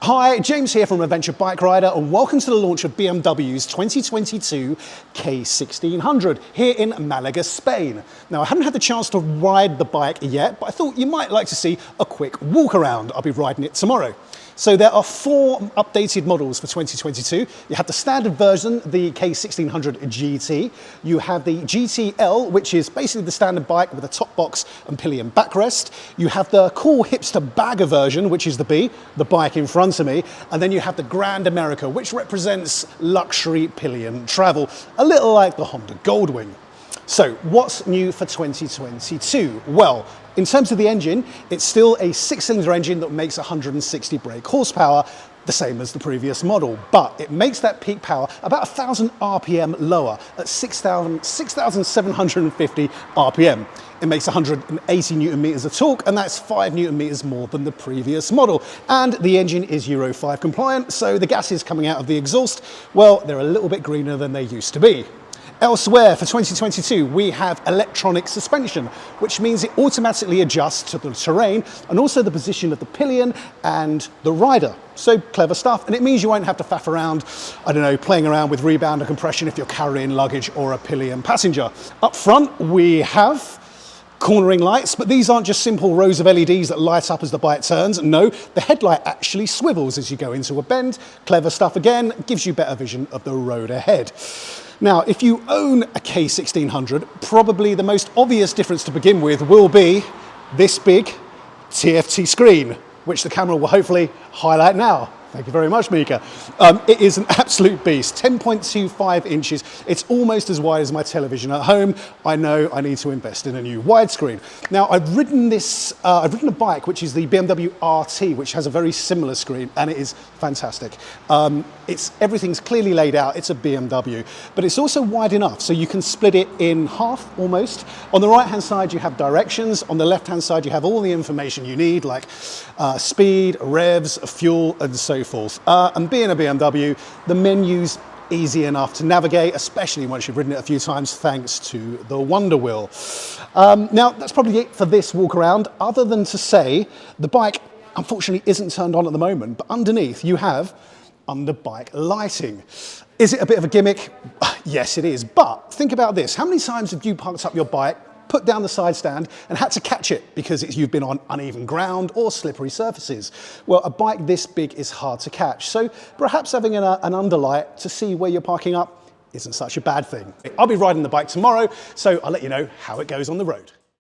Hi, James here from Adventure Bike Rider, and welcome to the launch of BMW's 2022 K1600 here in Malaga, Spain. Now, I haven't had the chance to ride the bike yet, but I thought you might like to see a quick walk around. I'll be riding it tomorrow. So there are 4 updated models for 2022. You have the standard version, the K1600 GT. You have the GTL, which is basically the standard bike with a top box and pillion backrest. You have the cool hipster bagger version, which is the B, the bike in front of me. And then you have the Grand America, which represents luxury pillion travel, a little like the Honda Goldwing. So what's new for 2022? Well, in terms of the engine, it's still a 6-cylinder engine that makes 160 brake horsepower, the same as the previous model, but it makes that peak power about 1,000 RPM lower at 6,750 RPM. It makes 180 Newton meters of torque, and that's 5 Newton meters more than the previous model. And the engine is Euro 5 compliant, so the gases coming out of the exhaust, well, they're a little bit greener than they used to be. Elsewhere for 2022, we have electronic suspension, which means it automatically adjusts to the terrain and also the position of the pillion and the rider. So clever stuff. And it means you won't have to faff around, I don't know, playing around with rebound or compression if you're carrying luggage or a pillion passenger. Up front, we have cornering lights, but these aren't just simple rows of LEDs that light up as the bike turns. No, the headlight actually swivels as you go into a bend. Clever stuff again, gives you better vision of the road ahead. Now, if you own a K1600, probably the most obvious difference to begin with will be this big TFT screen, which the camera will hopefully highlight now. Thank you very much, Mika. It is an absolute beast, 10.25 inches. It's almost as wide as my television at home. I know I need to invest in a new widescreen. Now, I've ridden a bike, which is the BMW RT, which has a very similar screen, and it is fantastic. Everything's clearly laid out. It's a BMW, but it's also wide enough, so you can split it in half almost. On the right-hand side, you have directions. On the left-hand side, you have all the information you need, like speed, revs, fuel, and so forth. And being a BMW, the menu's easy enough to navigate, especially once you've ridden it a few times thanks to the Wonder Wheel. Now, that's probably it for this walk around, other than to say the bike unfortunately isn't turned on at the moment, but underneath you have under-bike lighting. Is it a bit of a gimmick? Yes, it is. But think about this. How many times have you parked up your bike, put down the side stand and had to catch it because you've been on uneven ground or slippery surfaces? Well, a bike this big is hard to catch, so perhaps having an underlight to see where you're parking up isn't such a bad thing. I'll be riding the bike tomorrow, so I'll let you know how it goes on the road.